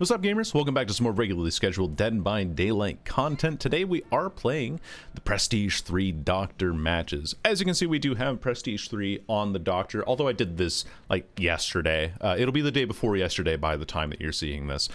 What's up, gamers? Welcome back to some more regularly scheduled Dead by Daylight content. Today we are playing the Prestige 3 Doctor matches. As you can see, we do have Prestige 3 on the Doctor, although I did this like yesterday. It'll be the day before yesterday by the time that you're seeing this.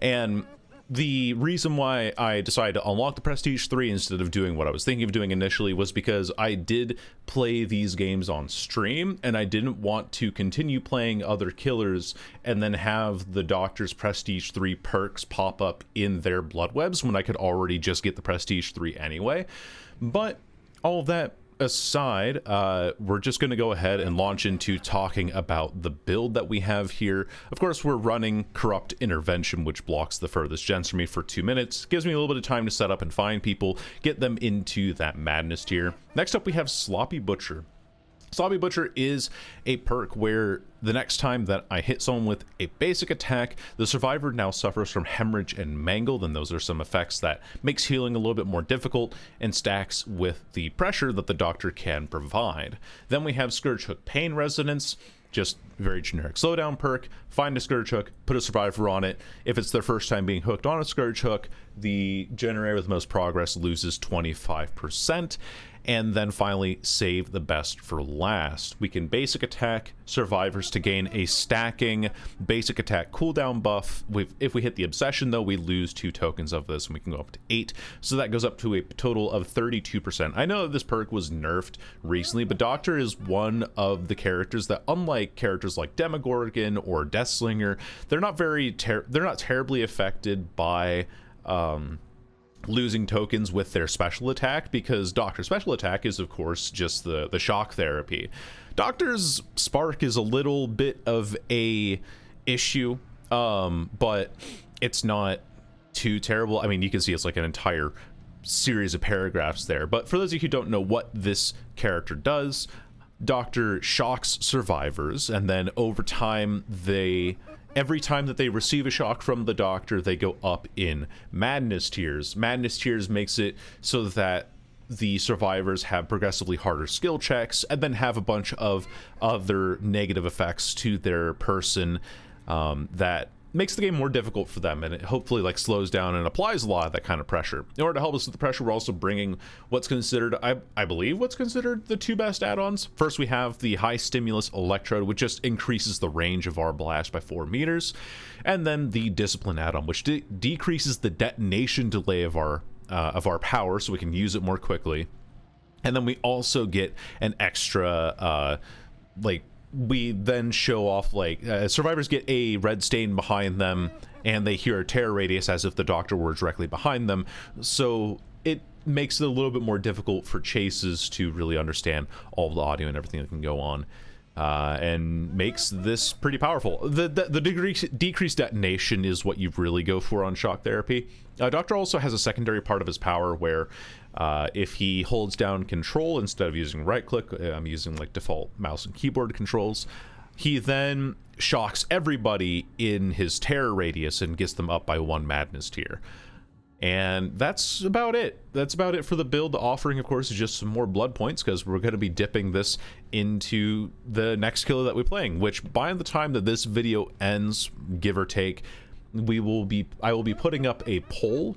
And the reason why I decided to unlock the Prestige 3 instead of doing what I was thinking of doing initially was because I did play these games on stream and I didn't want to continue playing other killers and then have the Doctor's Prestige 3 perks pop up in their blood webs when I could already just get the Prestige 3 anyway. But all of that aside, we're just going to go ahead and launch into talking about the build that we have here. Of course, we're running Corrupt Intervention, which blocks the furthest gens from me for 2 minutes. Gives me a little bit of time to set up and find people, get them into that madness tier. Next up, we have Sloppy Butcher. Sloppy Butcher is a perk where the next time that I hit someone with a basic attack, the survivor now suffers from hemorrhage and mangled, and those are some effects that makes healing a little bit more difficult and stacks with the pressure that the Doctor can provide. Then we have Scourge Hook Pain Resonance, just very generic slowdown perk. Find a Scourge Hook, put a survivor on it. If it's their first time being hooked on a Scourge Hook, the generator with most progress loses 25%. And then finally, save the best for last. We can basic attack survivors to gain a stacking basic attack cooldown buff. If we hit the obsession, though, we lose 2 tokens of this, and we can go up to 8. So that goes up to a total of 32%. I know that this perk was nerfed recently, but Doctor is one of the characters that, unlike characters like Demogorgon or Deathslinger, they're not terribly affected by losing tokens with their special attack, because Doctor's special attack is of course just the shock therapy. Doctor's spark is a little bit of a issue, but it's not too terrible. I mean, you can see it's like an entire series of paragraphs there. But for those of you who don't know what this character does, Doctor shocks survivors, and then over time every time that they receive a shock from the Doctor, they go up in madness tiers. Madness tiers makes it so that the survivors have progressively harder skill checks and then have a bunch of other negative effects to their person that makes the game more difficult for them, and it hopefully like slows down and applies a lot of that kind of pressure. In order to help us with the pressure, we're also bringing what's considered, I believe what's considered the 2 best add-ons. First, we have the High Stimulus Electrode, which just increases the range of our blast by 4 meters, and then the Discipline add-on, which decreases the detonation delay of our power, so we can use it more quickly. And then we also get an extra we then show off, like, survivors get a red stain behind them and they hear a terror radius as if the Doctor were directly behind them, so it makes it a little bit more difficult for chases to really understand all the audio and everything that can go on, and makes this pretty powerful. The decreased detonation is what you really go for on shock therapy. Doctor also has a secondary part of his power where if he holds down control instead of using right click, I'm using like default mouse and keyboard controls, he then shocks everybody in his terror radius and gets them up by 1 madness tier. And that's about it. That's about it for the build. The offering, of course, is just some more blood points, because we're going to be dipping this into the next killer that we're playing, which by the time that this video ends, give or take, I will be putting up a poll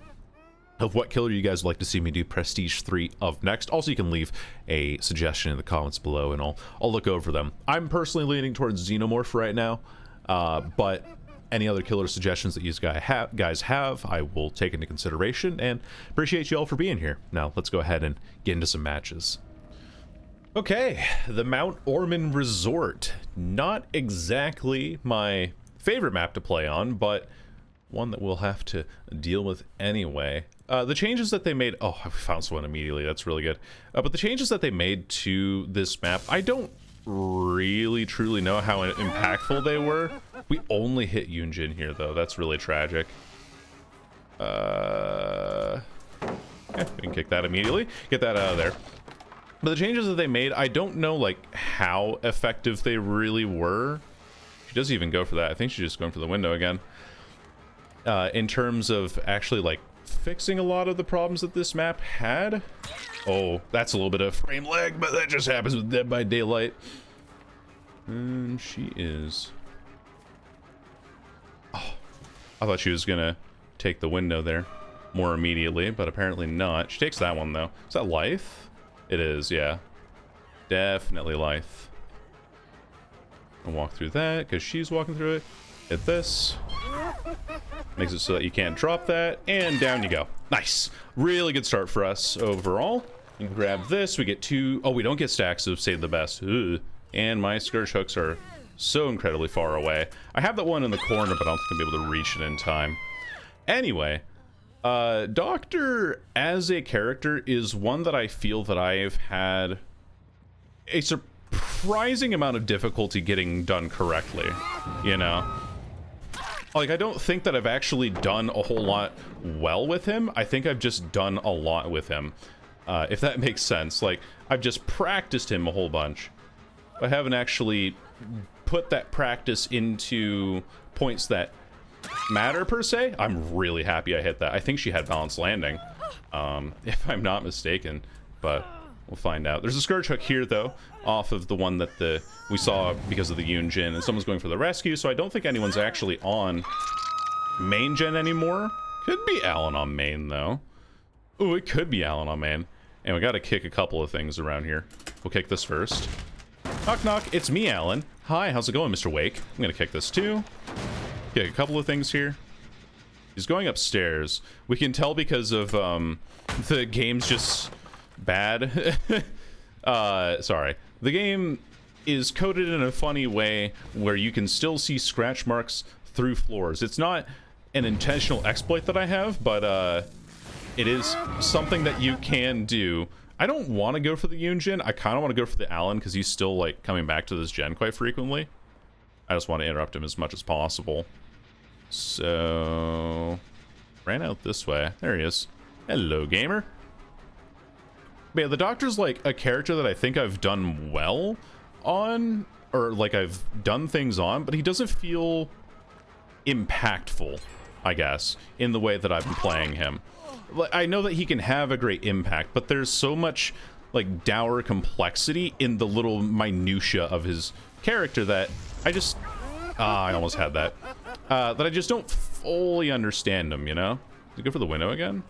of what killer you guys would like to see me do Prestige 3 of next. Also, you can leave a suggestion in the comments below and I'll look over them. I'm personally leaning towards Xenomorph right now, but any other killer suggestions that you guys have, I will take into consideration, and appreciate you all for being here. Now, let's go ahead and get into some matches. Okay, the Mount Ormond Resort. Not exactly my favorite map to play on, but one that we'll have to deal with anyway. The changes that they made... Oh, I found someone immediately. That's really good. But the changes that they made to this map, I don't really truly know how impactful they were. We only hit Yunjin here, though. That's really tragic. Yeah, we can kick that immediately. Get that out of there. But the changes that they made, I don't know like how effective they really were. She doesn't even go for that. I think she's just going for the window again. In terms of actually like fixing a lot of the problems that this map had. Oh, that's a little bit of frame lag, but that just happens with Dead by Daylight. And she is... Oh, I thought she was gonna take the window there more immediately, but apparently not. She takes that one, though. Is that life? It is, yeah. Definitely life. I'll walk through that, because she's walking through it. Hit this. Makes it so that you can't drop that, and down you go. Nice. Really good start for us overall. You can grab this. We get 2... Oh, we don't get stacks of Save the Best. Ugh. And my Scourge hooks are so incredibly far away. I have that one in the corner, but I don't think I'll be able to reach it in time. Anyway, Doctor as a character is one that I feel that I've had a surprising amount of difficulty getting done correctly, you know? Like, I don't think that I've actually done a whole lot well with him. I think I've just done a lot with him, if that makes sense. Like, I've just practiced him a whole bunch. I haven't actually put that practice into points that matter, per se. I'm really happy I hit that. I think she had balanced landing, if I'm not mistaken, but we'll find out. There's a Scourge hook here, though, off of the one that we saw because of the Yoon Jin, and someone's going for the rescue, so I don't think anyone's actually on main gen anymore. Could be Alan on main, though. Ooh, it could be Alan on main. And we gotta kick a couple of things around here. We'll kick this first. Knock, knock. It's me, Alan. Hi, how's it going, Mr. Wake? I'm gonna kick this, too. Kick a couple of things here. He's going upstairs. We can tell because of, the game's just bad. Sorry. The game is coded in a funny way where you can still see scratch marks through floors. It's not an intentional exploit that I have, but, it is something that you can do. I don't want to go for the Yoon Jin. I kind of want to go for the Alan because he's still, like, coming back to this gen quite frequently. I just want to interrupt him as much as possible. So... ran out this way. There he is. Hello, gamer. But yeah, the Doctor's, like, a character that I think I've done well on, or, like, I've done things on, but he doesn't feel impactful, I guess, in the way that I've been playing him. I know that he can have a great impact, but there's so much, like, dour complexity in the little minutia of his character that I just... I almost had that. That I just don't fully understand him, you know? Did he go for the window again?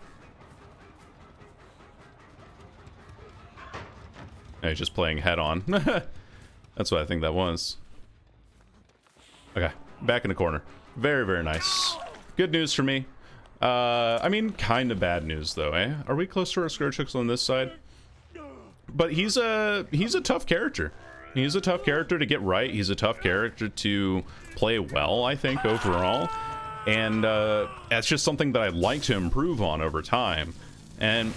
No, he's just playing head-on. That's what I think that was. Okay, back in the corner. Very, very nice. Good news for me. I mean, kind of bad news, though, eh? Are we close to our Scourge hooks on this side? But he's a tough character. He's a tough character to get right. He's a tough character to play well, I think, overall. And that's just something that I'd like to improve on over time. And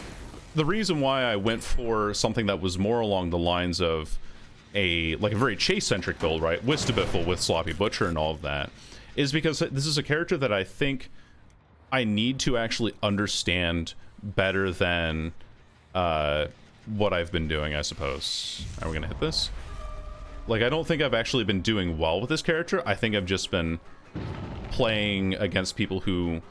the reason why I went for something that was more along the lines of a very chase-centric build, right? With Stabiffle, with Sloppy Butcher and all of that, is because this is a character that I think I need to actually understand better than what I've been doing, I suppose. Are we gonna hit this? Like, I don't think I've actually been doing well with this character. I think I've just been playing against people who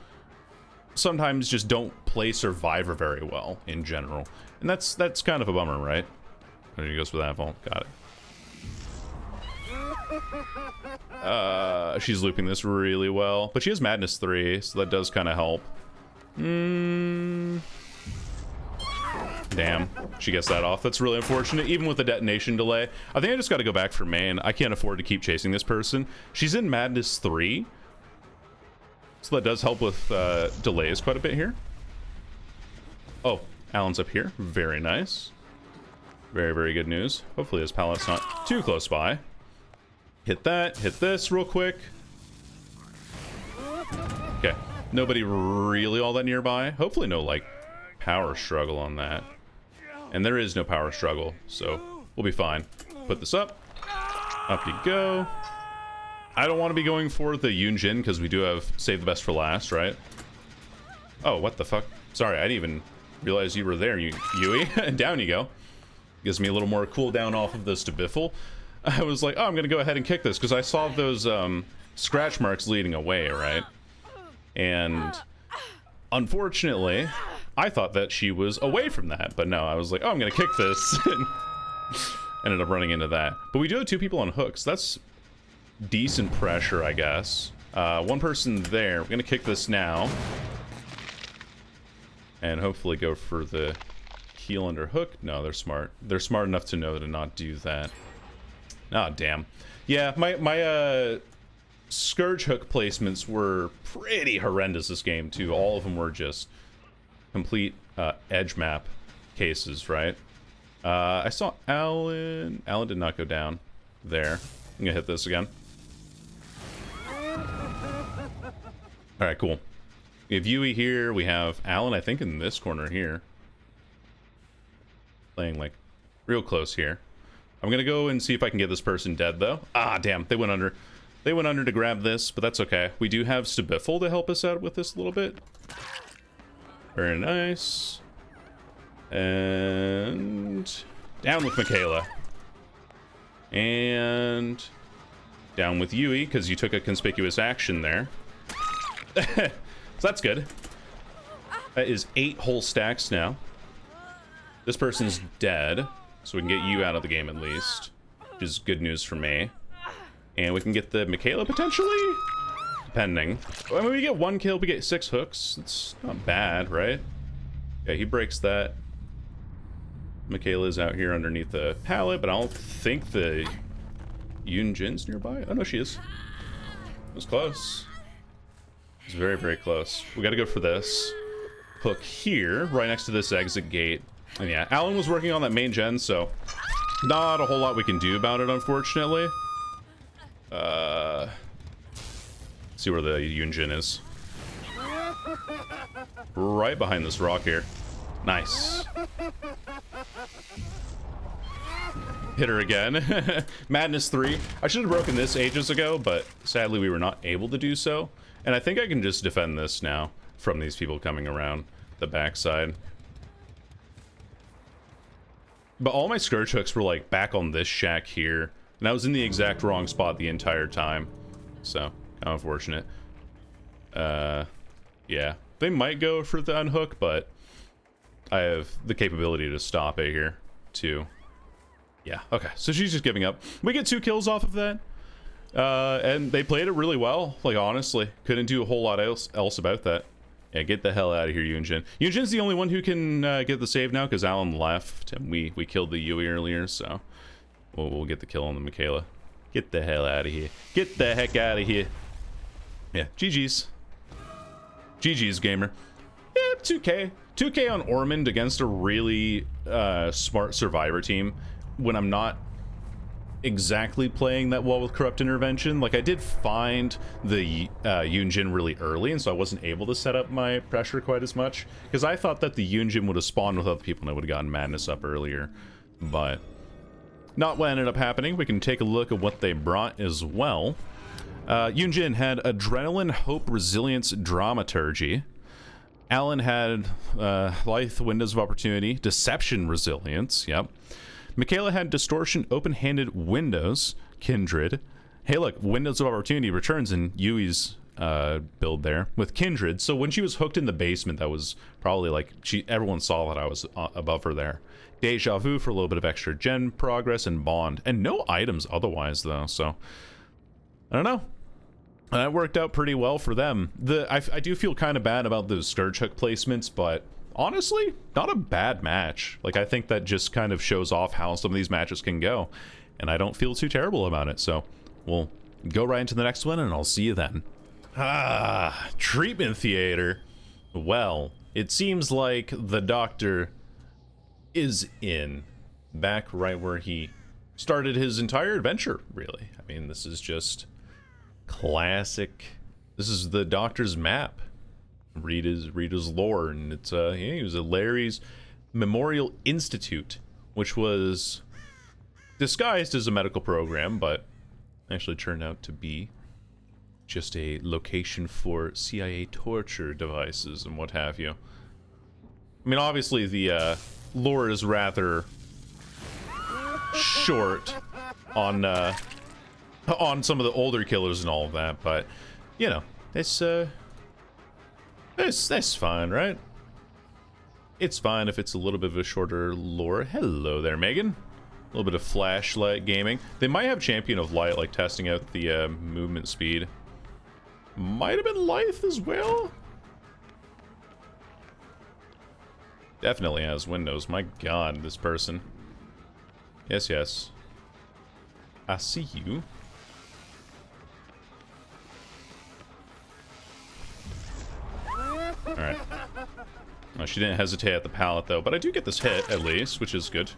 sometimes just don't play Survivor very well in general. And that's kind of a bummer, right? There he goes for that vault. Got it. She's looping this really well. But she has Madness 3, so that does kind of help. Damn, she gets that off. That's really unfortunate, even with the detonation delay. I think I just got to go back for main. I can't afford to keep chasing this person. She's in Madness 3, so that does help with delays quite a bit here. Oh, Alan's up here. Very nice. Very, very good news. Hopefully his pallet's not too close by. Hit that. Hit this real quick. Okay. Nobody really all that nearby. Hopefully no, like, power struggle on that. And there is no power struggle, so we'll be fine. Put this up. Up you go. I don't want to be going for the Yoon Jin because we do have Save the Best for last, right? Oh, what the fuck? Sorry, I didn't even realize you were there, Yui. Down you go. Gives me a little more cooldown off of the Stabiffle. I was like, oh, I'm going to go ahead and kick this because I saw those scratch marks leading away, right? And unfortunately, I thought that she was away from that, but no, I was like, oh, I'm gonna kick this. And ended up running into that. But we do have 2 people on hooks. That's decent pressure, I guess. One person there. We're gonna kick this now. And hopefully go for the heel under hook. No, they're smart. They're smart enough to know to not do that. Oh, damn. Yeah, my Scourge hook placements were pretty horrendous this game, too. All of them were just complete edge map cases, right? I saw Alan. Alan did not go down there. I'm gonna hit this again. Alright, cool. We have Yui here. We have Alan, I think, in this corner here. Playing, like, real close here. I'm gonna go and see if I can get this person dead, though. Ah, damn. They went under. They went under to grab this, but that's okay. We do have Stabiffle to help us out with this a little bit. Very nice. And down with Michaela. And down with Yui, because you took a conspicuous action there. So that's good. That is 8 whole stacks now. This person's dead, so we can get you out of the game at least, which is good news for me. And we can get the Michaela potentially? Depending. When we get 1 kill, we get 6 hooks. It's not bad, right? Yeah, he breaks that. Michaela's out here underneath the pallet, but I don't think the Yunjin's nearby. Oh, no, she is. It was close. It was very, very close. We gotta go for this hook here, right next to this exit gate. And yeah, Alan was working on that main gen, so not a whole lot we can do about it, unfortunately. See where the Yunjin is. Right behind this rock here. Nice. Hit her again. Madness 3. I should have broken this ages ago, but sadly we were not able to do so. And I think I can just defend this now from these people coming around the backside. But all my Scourge hooks were like back on this shack here. And I was in the exact wrong spot the entire time. So, kind of unfortunate. Yeah. They might go for the unhook, but I have the capability to stop it here, too. Yeah, okay. So she's just giving up. We get 2 kills off of that. And they played it really well. Like, honestly. Couldn't do a whole lot else about that. Yeah, get the hell out of here, Yunjin. Yunjin's the only one who can get the save now, because Alan left, and we killed the Yui earlier, so we'll get the kill on the Michaela. Get the hell out of here. Get the heck out of here. Yeah, GG's. GG's, gamer. Yeah, 2K. 2K on Ormond against a really smart Survivor team when I'm not exactly playing that well with Corrupt Intervention. Like, I did find the Yunjin really early, and so I wasn't able to set up my pressure quite as much, because I thought that the Yunjin would have spawned with other people and I would have gotten Madness up earlier, but not what ended up happening. We can take a look at what they brought as well. Yunjin had Adrenaline, Hope, Resilience, Dramaturgy. Alan had Lithe, Windows of Opportunity, Deception, Resilience, yep. Michaela had Distortion, Open-Handed, Windows, Kindred. Hey, look, Windows of Opportunity returns in Yui's build there with Kindred. So when she was hooked in the basement, that was probably like, everyone saw that I was above her there. Deja Vu for a little bit of extra gen progress, and Bond. And no items otherwise, though, so I don't know. That worked out pretty well for them. I do feel kind of bad about those Scourge hook placements, but honestly, not a bad match. Like, I think that just kind of shows off how some of these matches can go, and I don't feel too terrible about it. So we'll go right into the next one, and I'll see you then. Treatment theater. Well, it seems like the doctor is back right where he started his entire adventure, really. I mean, this is just classic. This is the doctor's map. Read his lore, and it's he was at Larry's Memorial Institute, which was disguised as a medical program, but actually turned out to be just a location for CIA torture devices and what have you. I mean, obviously the lore is rather short on some of the older killers and all of that, but you know, that's fine, right? It's fine if it's a little bit of a shorter lore. Hello there, Megan. A little bit of flashlight gaming. They might have Champion of Light, like testing out the movement speed. Might have been Lithe as well. Definitely has windows. My god, this person. Yes, yes. I see you. Alright. Oh, she didn't hesitate at the pallet, though. But I do get this hit, at least, which is good.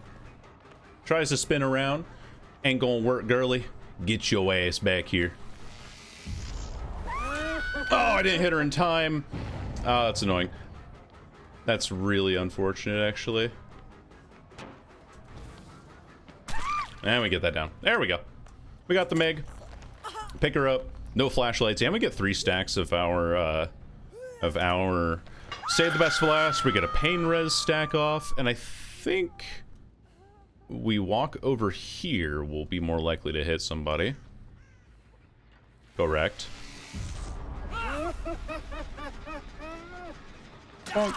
Tries to spin around. Ain't gonna work, girly. Get your ass back here. Oh, I didn't hit her in time. Oh, that's annoying. That's really unfortunate, actually. And we get that down. There we go. We got the Meg. Pick her up. No flashlights. And we get 3 stacks of our save the best for last. We get a pain res stack off. And I think we walk over here, we'll be more likely to hit somebody. Correct. Bonk.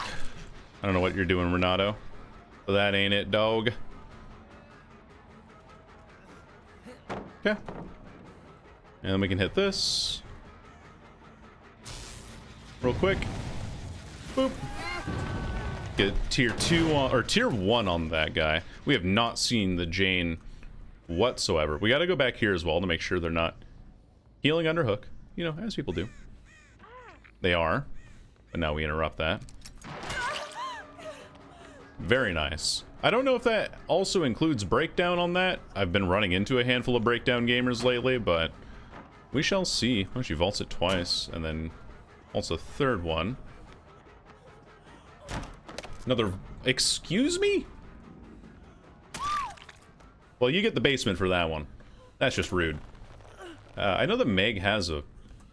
I don't know what you're doing, Renato. But that ain't it, dog. Okay. And then we can hit this. Real quick. Boop. Get tier 2 on, or tier 1 on that guy. We have not seen the Jane whatsoever. We gotta go back here as well to make sure they're not healing under hook. You know, as people do. They are. But now we interrupt that. Very nice. I don't know if that also includes breakdown on that. I've been running into a handful of breakdown gamers lately, but we shall see. Oh, she vaults it twice, and then vaults a third one. Another... Excuse me? Well, you get the basement for that one. That's just rude. I know that Meg has a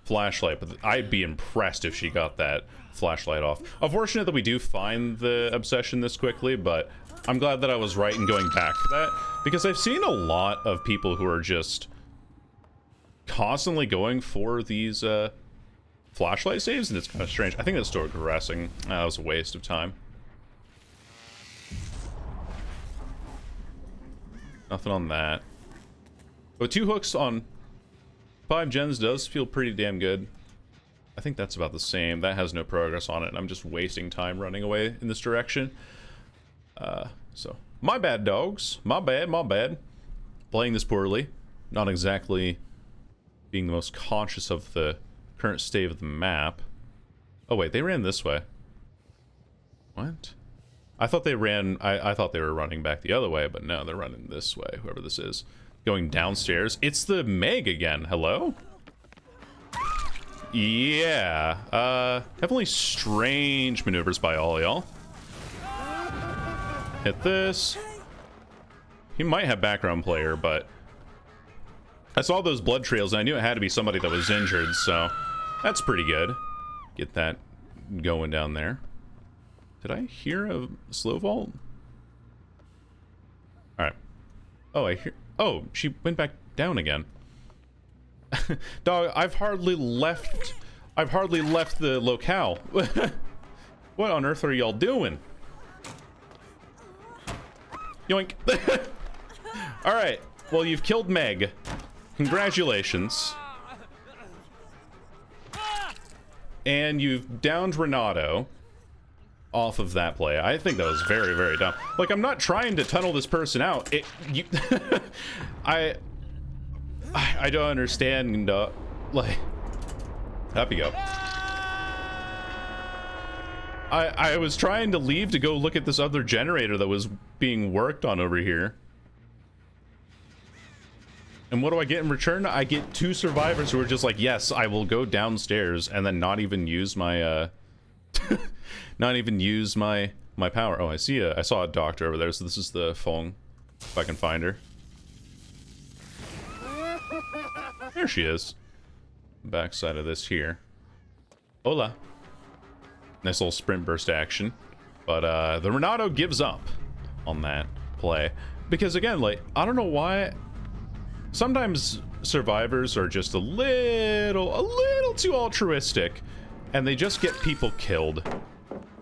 flashlight, but I'd be impressed if she got that flashlight off. Unfortunate that we do find the obsession this quickly, but I'm glad that I was right in going back for that, because I've seen a lot of people who are just constantly going for these flashlight saves, and it's kind of strange. I think that's still progressing. That was a waste of time. Nothing on that. But 2 hooks on 5 gens does feel pretty damn good. I think that's about the same. That has no progress on it, and I'm just wasting time running away in this direction. So, my bad, dogs. My bad, my bad. Playing this poorly. Not exactly being the most conscious of the current state of the map. Oh, wait, they ran this way. What? I thought they ran... I thought they were running back the other way, but no, they're running this way, whoever this is. Going downstairs. It's the Meg again. Hello? Yeah, definitely strange maneuvers by all y'all. Hit this. He might have background player, but I saw those blood trails and I knew it had to be somebody that was injured, so that's pretty good. Get that going down there. Did I hear a slow vault? Alright. Oh, I hear... Oh, she went back down again. Dog, I've hardly left the locale. What on earth are y'all doing? Yoink. Alright, well, you've killed Meg. Congratulations. And you've downed Renato off of that play. I think that was very, very dumb. Like, I'm not trying to tunnel this person out. I don't understand, like... Up you go. I was trying to leave to go look at this other generator that was being worked on over here. And what do I get in return? I get 2 survivors who are just like, yes, I will go downstairs, and then not even use my, not even use my power. Oh, I saw a doctor over there, so this is the Fong, if I can find her. There she is. Backside of this here. Hola. Nice little sprint burst action. But the Renato gives up on that play. Because again, like, I don't know why. Sometimes survivors are just a little too altruistic. And they just get people killed.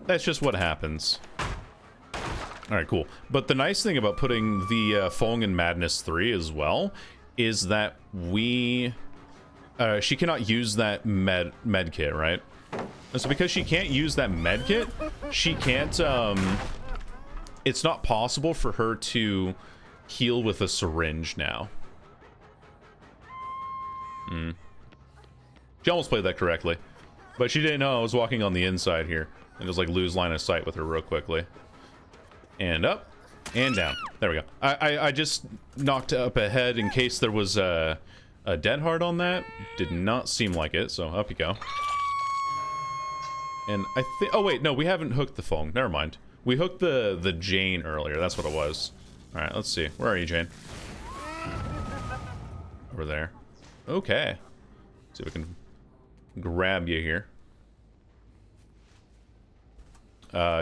That's just what happens. Alright, cool. But the nice thing about putting the Fong in Madness 3 as well is that we... she cannot use that med kit, right? And so because she can't use that med kit, she can't, it's not possible for her to heal with a syringe now. She almost played that correctly, but she didn't know I was walking on the inside here and just like lose line of sight with her real quickly. And up and down. There we go. I just knocked up ahead in case there was a dead hard on that. Did not seem like it, so up you go. And I think, oh wait, no, we haven't hooked the phone. Never mind. We hooked the Jane earlier. That's what it was. All right, let's see. Where are you, Jane? Over there. Okay. See if we can grab you here.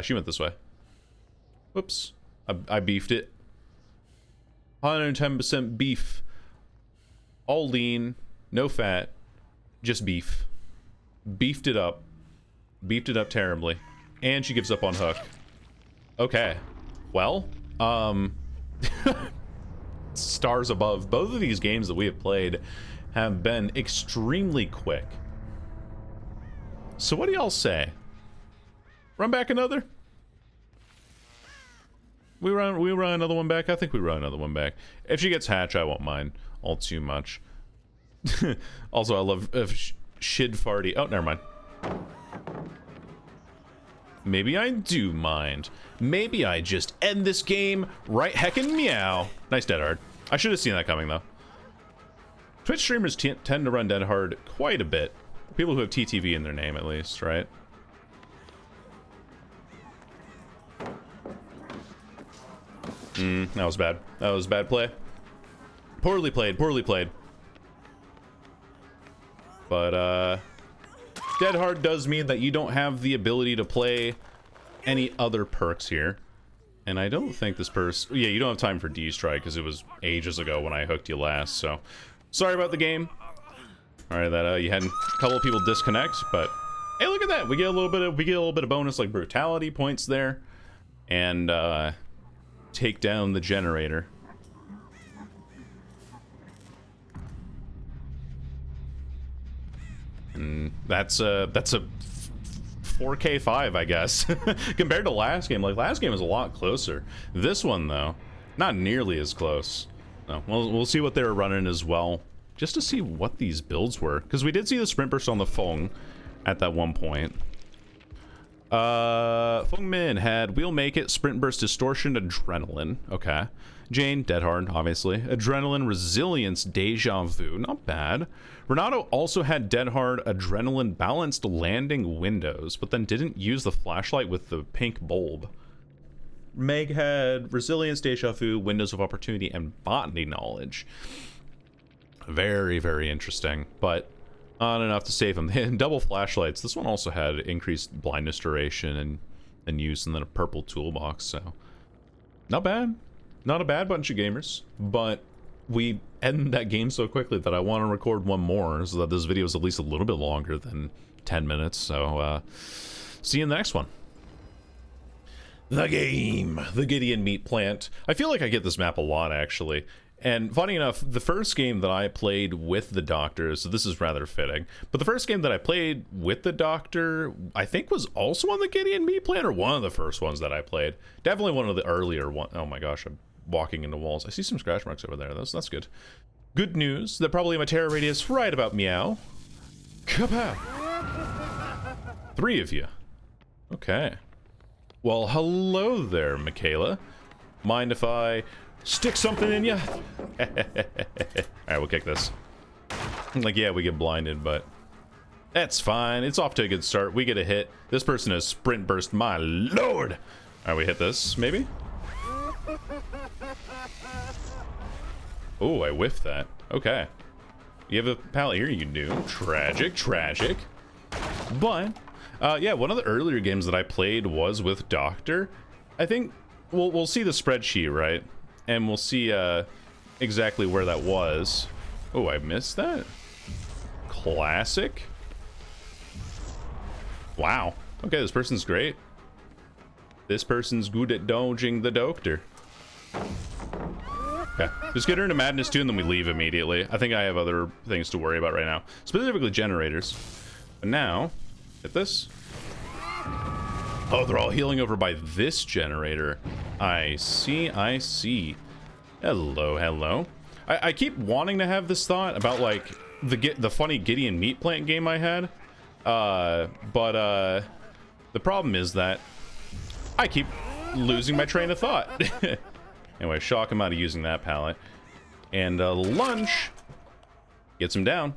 She went this way. Whoops. I beefed it. 110% beef. All lean. No fat. Just beef. Beefed it up. Beefed it up terribly. And she gives up on hook. Okay. Well, stars above. Both of these games that we have played have been extremely quick. So what do y'all say? Run back another? We run another one back? I think we run another one back. If she gets hatch, I won't mind all too much. Also, I love Shid Farty. Oh, never mind. Maybe I do mind. Maybe I just end this game right heckin' meow. Nice dead hard. I should have seen that coming, though. Twitch streamers tend to run dead hard quite a bit. People who have TTV in their name, at least, right? That was bad. That was bad play. Poorly played, poorly played. But, dead hard does mean that you don't have the ability to play any other perks here. And I don't think this person... Yeah, you don't have time for D-Strike because it was ages ago when I hooked you last, so... Sorry about the game. Alright, that you had a couple of people disconnect, but... Hey, look at that! We get a little bit of bonus, like, brutality points there. And, take down the generator. And that's a 4K5, I guess. Compared to last game. Like, last game was a lot closer. This one, though, not nearly as close. No, we'll see what they were running as well, just to see what these builds were. Because we did see the sprint burst on the phone at that one point. Feng Min had We'll Make It, Sprint Burst, Distortion, Adrenaline. Okay. Jane, Dead Hard, obviously. Adrenaline, Resilience, Deja Vu. Not bad. Renato also had Dead Hard, Adrenaline, Balanced Landing, Windows, but then didn't use the flashlight with the pink bulb. Meg had Resilience, Deja Vu, Windows of Opportunity, and Botany Knowledge. Very, very interesting, but not enough to save him. And double flashlights. This one also had increased blindness duration and use, and then a purple toolbox, so not bad. Not a bad bunch of gamers, but we end that game so quickly that I want to record one more so that this video is at least a little bit longer than 10 minutes. So see you in the next one. The game, the Gideon Meat Plant. I feel like I get this map a lot, actually. And funny enough, the first game that I played with the Doctor, so this is rather fitting, but the first game that I played with the Doctor, I think was also on the Gideon Meat Plant, or one of the first ones that I played. Definitely one of the earlier ones. Oh my gosh, I'm walking into walls. I see some scratch marks over there. That's good. Good news. They're probably in my terror radius right about meow. Kapow! 3 of you. Okay. Well, hello there, Michaela. Mind if I stick something in you? Alright, we'll kick this. Like, yeah, we get blinded, but that's fine. It's off to a good start. We get a hit. This person has sprint burst. My lord! Alright, we hit this, maybe? Oh, I whiffed that. Okay. You have a pallet here, you do. Tragic, tragic. But, yeah, one of the earlier games that I played was with Doctor. I think we'll see the spreadsheet, right? And we'll see exactly where that was. Oh, I missed that. Classic. Wow. Okay, this person's great. This person's good at dodging the Doctor. Okay, just get her into madness too, and then we leave immediately. I think I have other things to worry about right now, specifically generators. But now, hit this. Oh, they're all healing over by this generator. I see, I see. Hello, hello. I keep wanting to have this thought about like the funny Gideon meat plant game I had, but the problem is that I keep losing my train of thought. Anyway, shock him out of using that pallet, and lunch gets him down.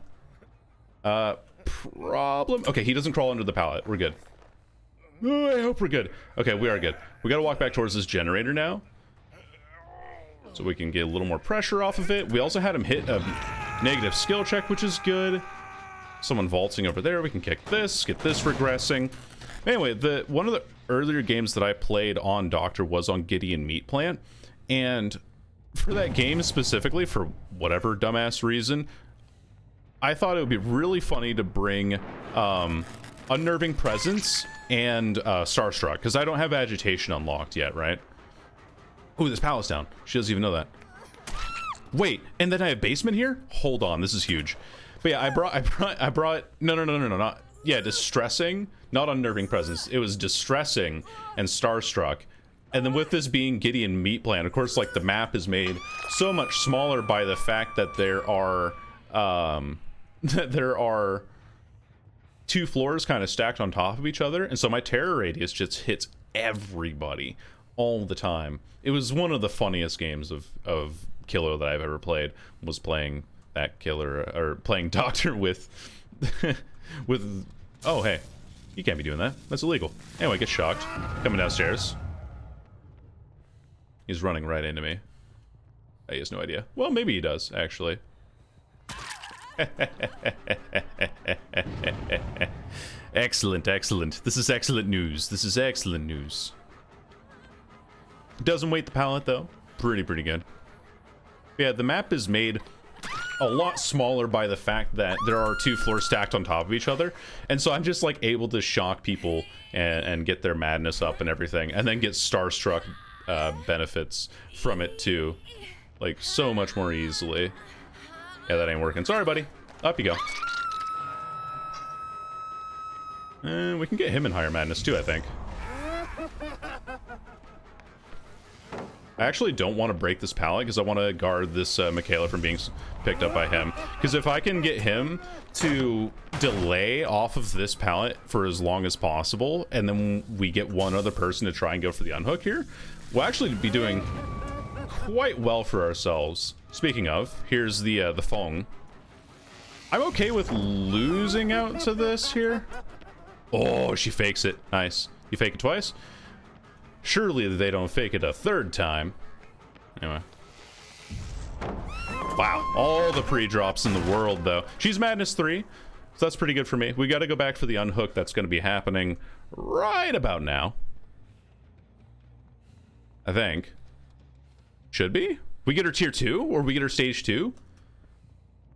Problem. Okay, he doesn't crawl under the pallet. We're good. Oh, I hope we're good. Okay, we are good. We gotta walk back towards this generator now, so we can get a little more pressure off of it. We also had him hit a negative skill check, which is good. Someone vaulting over there. We can kick this, get this regressing. Anyway, one of the earlier games that I played on Doctor was on Gideon Meat Plant, and for that game specifically, for whatever dumbass reason, I thought it would be really funny to bring Unnerving Presence and Starstruck, because I don't have Agitation unlocked yet, right? Ooh, this pallet's down. She doesn't even know that. Wait, and then I have basement here? Hold on, this is huge. But yeah, I brought no, not, yeah, Distressing, not Unnerving Presence. It was Distressing and Starstruck. And then with this being Gideon Meat Plant, of course, like the map is made so much smaller by the fact that there are two floors kind of stacked on top of each other, and so my terror radius just hits everybody all the time. It was one of the funniest games of Killer that I've ever played, was playing that Killer, or playing Doctor with with oh hey, you can't be doing that, that's illegal. Anyway, get shocked coming downstairs. He's running right into me. He has no idea. Well, maybe he does actually. Excellent, excellent. This is excellent news. This is excellent news. Doesn't weight the pallet though. Pretty good. Yeah, the map is made a lot smaller by the fact that there are two floors stacked on top of each other, and so I'm just like able to shock people and get their madness up and everything, and then get Starstruck benefits from it too, like so much more easily. Yeah, that ain't working. Sorry, buddy. Up you go. And we can get him in higher madness too, I think. I actually don't want to break this pallet because I want to guard this Michaela from being picked up by him. Because if I can get him to delay off of this pallet for as long as possible, and then we get one other person to try and go for the unhook here, we'll actually be doing quite well for ourselves. Speaking of, here's the Fong. I'm okay with losing out to this here. Oh, she fakes it. Nice. You fake it twice? Surely they don't fake it a third time. Anyway. Wow. All the pre-drops in the world, though. She's Madness 3, so that's pretty good for me. We got to go back for the unhook that's going to be happening right about now. I think. Should be? We get her tier 2, or we get her stage 2?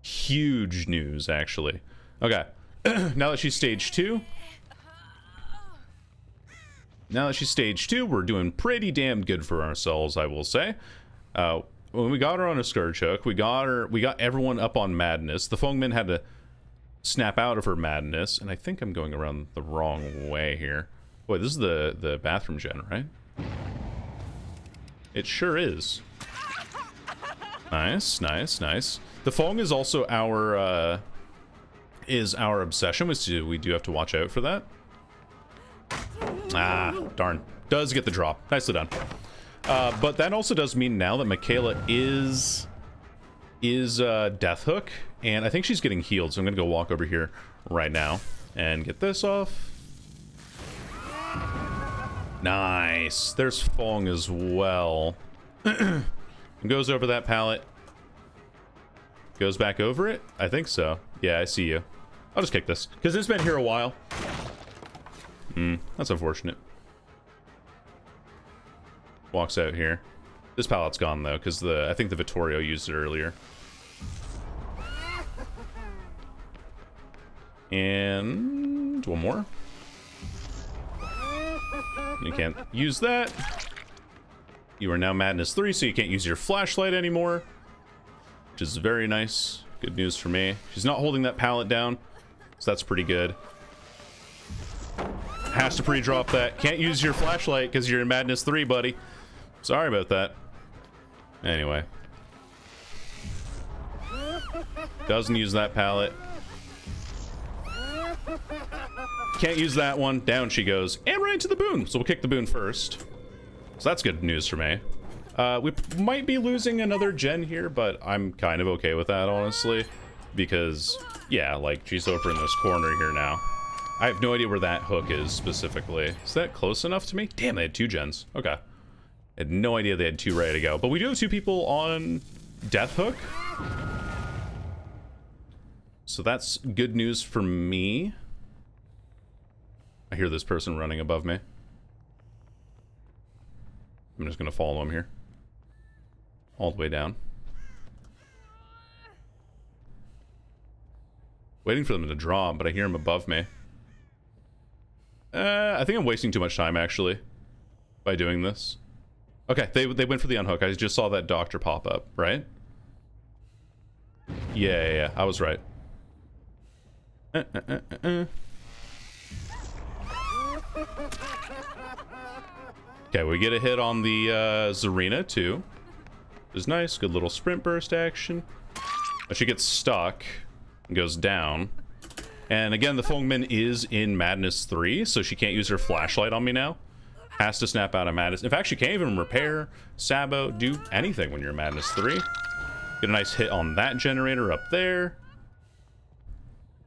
Huge news, actually. Okay. Now that she's stage 2... Now that she's stage 2, we're doing pretty damn good for ourselves, I will say. When we got her on a Scourge Hook, we got everyone up on Madness. The Fongmin had to snap out of her Madness, and I think I'm going around the wrong way here. Wait, this is the bathroom gen, right? It sure is. Nice, nice, nice. The Fong is also our obsession, which we do have to watch out for that. Ah, darn. Does get the drop. Nicely done. But that also does mean now that Michaela is Death Hook, and I think she's getting healed, so I'm gonna go walk over here right now and get this off. Nice. There's Fong as well. Goes over that pallet. Goes back over it? I think so. Yeah, I see you. I'll just kick this, because it's been here a while. That's unfortunate. Walks out here. This pallet's gone though, because I think the Vittorio used it earlier. And one more. You can't use that. You are now Madness 3, so you can't use your flashlight anymore, which is very nice. Good news for me. She's not holding that pallet down, so that's pretty good. Has to pre-drop that. Can't use your flashlight because you're in Madness 3, buddy. Sorry about that. Anyway. Doesn't use that pallet. Can't use that one. Down she goes. And right into the boon. So we'll kick the boon first. So that's good news for me. We might be losing another gen here, but I'm kind of okay with that, honestly. Because, yeah, like, she's over in this corner here now. I have no idea where that hook is specifically. Is that close enough to me? Damn, they had 2 gens. Okay. I had no idea they had 2 ready to go. But we do have 2 people on Death Hook. So that's good news for me. I hear this person running above me. I'm just going to follow him here. All the way down. Waiting for them to draw, but I hear him above me. I think I'm wasting too much time, actually, by doing this. Okay, they went for the unhook. I just saw that doctor pop up, right? Yeah, I was right. Okay, we get a hit on the Zarina, too. Which is nice. Good little sprint burst action. But she gets stuck and goes down. And again, the Fengmin is in Madness 3, so she can't use her flashlight on me now. Has to snap out of Madness. In fact, she can't even repair, Sabo, do anything when you're in Madness 3. Get a nice hit on that generator up there.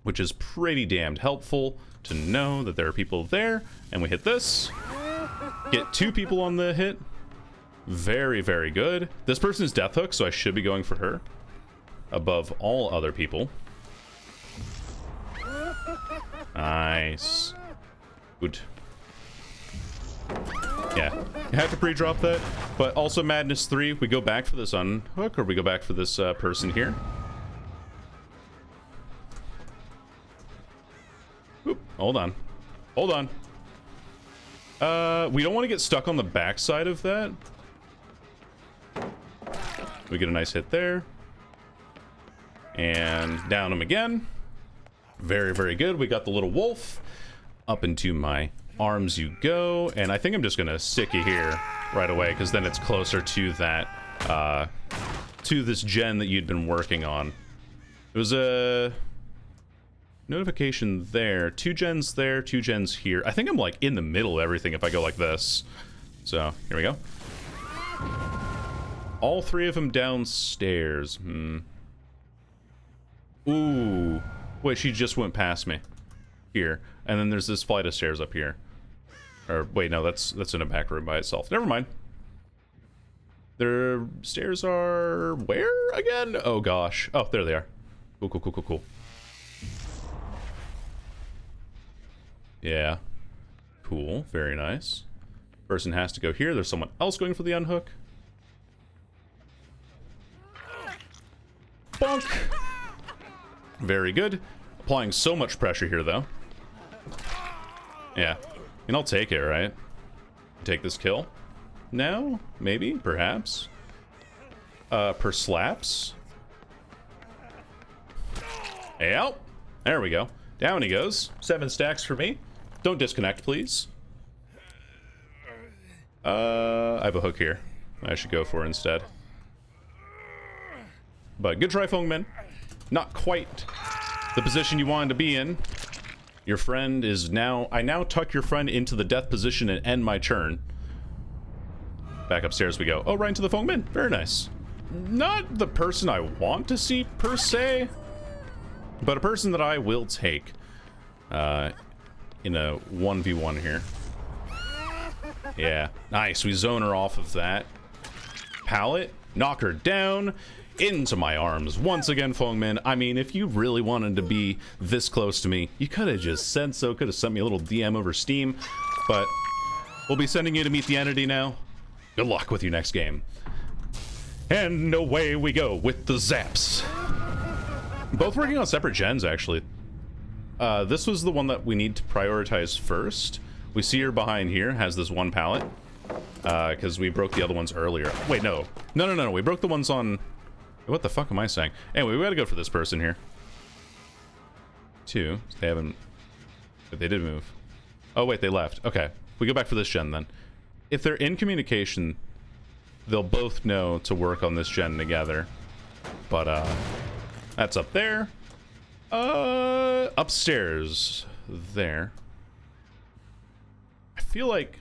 Which is pretty damned helpful to know that there are people there. And we hit this. Get 2 people on the hit. Very, very good. This person is Death Hook, so I should be going for her above all other people. Nice. Good. Yeah, you have to pre-drop that. But also Madness 3, we go back for this unhook, or we go back for this person here. Oop, hold on. Hold on. We don't want to get stuck on the backside of that. We get a nice hit there. And down him again. Very, very good. We got the little wolf. Up into my arms you go. And I think I'm just going to stick you here right away, because then it's closer to that, to this gen that you'd been working on. It was a notification there. 2 gens there, 2 gens here. I think I'm like in the middle of everything if I go like this. So, here we go. All 3 of them downstairs. Ooh. Wait, she just went past me. Here. And then there's this flight of stairs up here. Or, wait, no, that's in a back room by itself. Never mind. Their stairs are... where again? Oh, gosh. Oh, there they are. Cool, cool, cool, cool, cool. Yeah. Cool. Very nice. Person has to go here. There's someone else going for the unhook. Bonk! Very good. Applying so much pressure here, though. Yeah. And I'll take it, right? Take this kill. No? Maybe? Perhaps? Per slaps? Yep. There we go. Down he goes. 7 stacks for me. Don't disconnect, please. I have a hook here. I should go for instead. But good try, Fengmin. Not quite the position you wanted to be in. Your friend is now... I now tuck your friend into the death position and end my turn. Back upstairs we go. Oh, right into the Fengmin. Very nice. Not the person I want to see, per se. But a person that I will take. In a 1v1 here. Yeah. Nice. We zone her off of that. Pallet. Knock her down. Into my arms. Once again, Fengmin. I mean, if you really wanted to be this close to me, you could have just said so. Could have sent me a little DM over Steam. But we'll be sending you to meet the entity now. Good luck with your next game. And away we go with the zaps. Both working on separate gens, actually. This was the one that we need to prioritize first. We see her behind here, has this one pallet. because we broke the other ones earlier. Wait, no. No. We broke the ones on... What the fuck am I saying? Anyway, we gotta go for this person here. 2. They haven't... They did move. Oh, wait, they left. Okay. We go back for this gen, then. If they're in communication, they'll both know to work on this gen together. But, that's up there. Upstairs. There. I feel like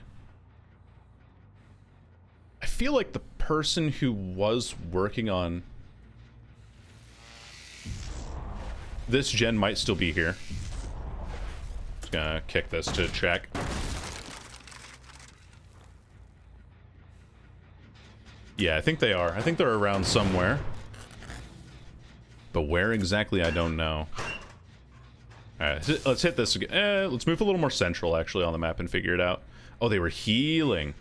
the person who was working on this gen might still be here. Just gonna kick this to check. Yeah, I think they are. I think they're around somewhere. But where exactly, I don't know. Alright, let's hit this again. Let's move a little more central, actually, on the map and figure it out. Oh, they were healing.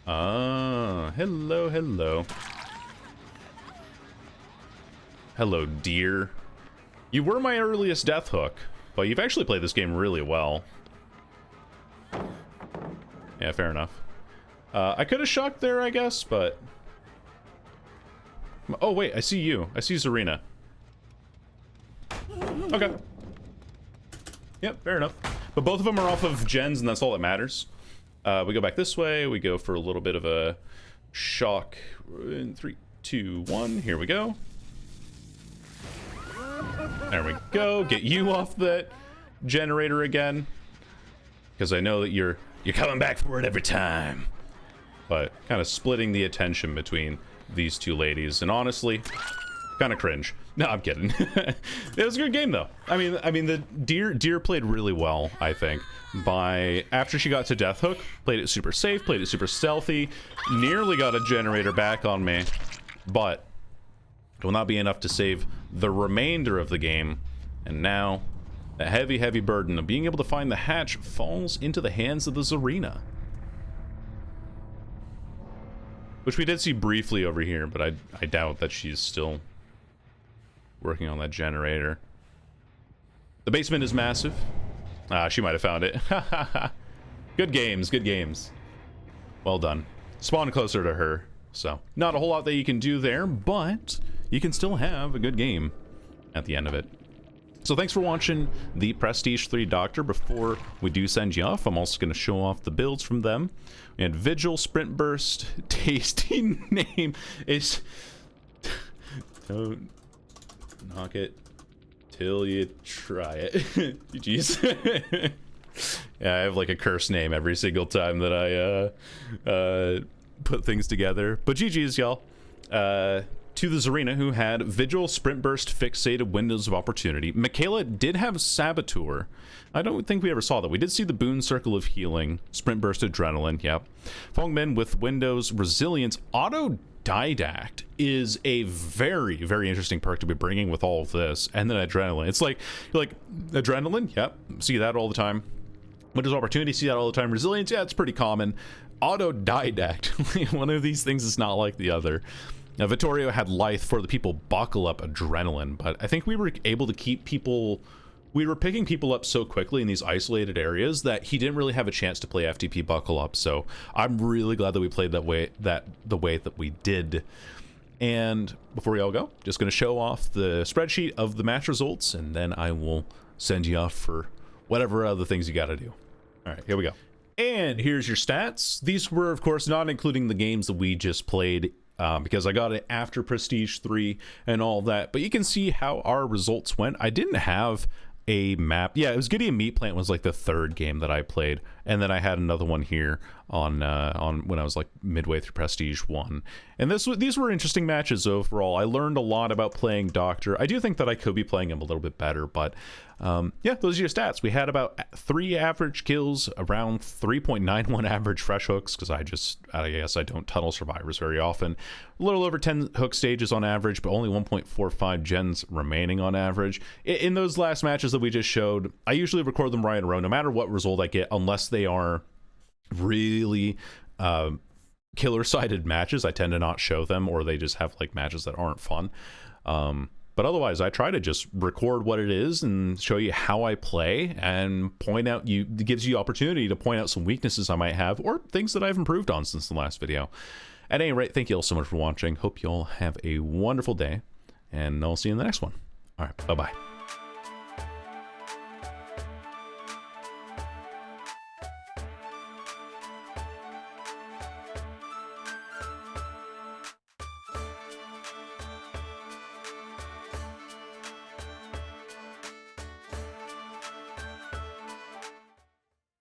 Ah, hello, hello. Hello, dear. You were my earliest death hook, but you've actually played this game really well. Yeah, fair enough. I could have shocked there, I guess, but... Oh, wait, I see you. I see Zarina. Okay. Yep, fair enough. But both of them are off of gens, and that's all that matters. We go back this way. We go for a little bit of a shock. In 3, 2, 1. Here we go. There we go. Get you off the generator again. Because I know that you're coming back for it every time. But kind of splitting the attention between these two ladies. And honestly, kind of cringe. No, I'm kidding. It was a good game, though. I mean, the deer played really well, I think. After she got to Death Hook, played it super safe, played it super stealthy, nearly got a generator back on me, but it will not be enough to save the remainder of the game. And now, the heavy, heavy burden of being able to find the hatch falls into the hands of the Zarina. Which we did see briefly over here, but I doubt that she's still working on that generator. The basement is massive. She might have found it. Good games, good games. Well done. Spawn closer to her, so not a whole lot that you can do there, but you can still have a good game at the end of it. So thanks for watching the Prestige 3 Doctor. Before we do send you off, I'm also going to show off the builds from them. We had Vigil, Sprint Burst, tasty name is... Don't knock it till you try it. Jeez. Yeah, I have like a curse name every single time that I put things together. But GG's, y'all. To the Zarina, who had Vigil, Sprint Burst, Fixated, Windows of Opportunity. Michaela did have Saboteur. I don't think we ever saw that. We did see the Boon Circle of Healing, Sprint Burst, Adrenaline, yep. Fong Min with Windows, Resilience, Autodidact is a very, very interesting perk to be bringing with all of this. And then Adrenaline. It's like, you're like, Adrenaline, yep, see that all the time. Windows Opportunity, see that all the time. Resilience, yeah, it's pretty common. Autodidact, one of these things is not like the other. Now, Vittorio had Lithe for the people buckle up Adrenaline, but I think we were able to keep people... We were picking people up so quickly in these isolated areas that he didn't really have a chance to play FTP buckle up, so I'm really glad that we played the way that we did. And before we all go, just going to show off the spreadsheet of the match results, and then I will send you off for whatever other things you got to do. All right, here we go. And here's your stats. These were, of course, not including the games that we just played, because I got it after Prestige 3 and all that. But you can see how our results went. I didn't have a map. Yeah, it was Gideon Meat Plant was like the third game that I played, and then I had another one here on when I was like midway through Prestige 1. And these were interesting matches overall. I learned a lot about playing Doctor. I do think that I could be playing him a little bit better, but yeah, those are your stats. We had about 3 average kills, around 3.91 average fresh hooks, because I guess I don't tunnel survivors very often. A little over 10 hook stages on average, but only 1.45 gens remaining on average. In those last matches that we just showed, I usually record them right in a row, no matter what result I get, unless they are really killer-sided matches. I tend to not show them, or they just have like matches that aren't fun. But otherwise, I try to just record what it is and show you how I play and point out it gives you opportunity to point out some weaknesses I might have or things that I've improved on since the last video. At any rate, thank you all so much for watching. Hope you all have a wonderful day, and I'll see you in the next one. All right, bye-bye.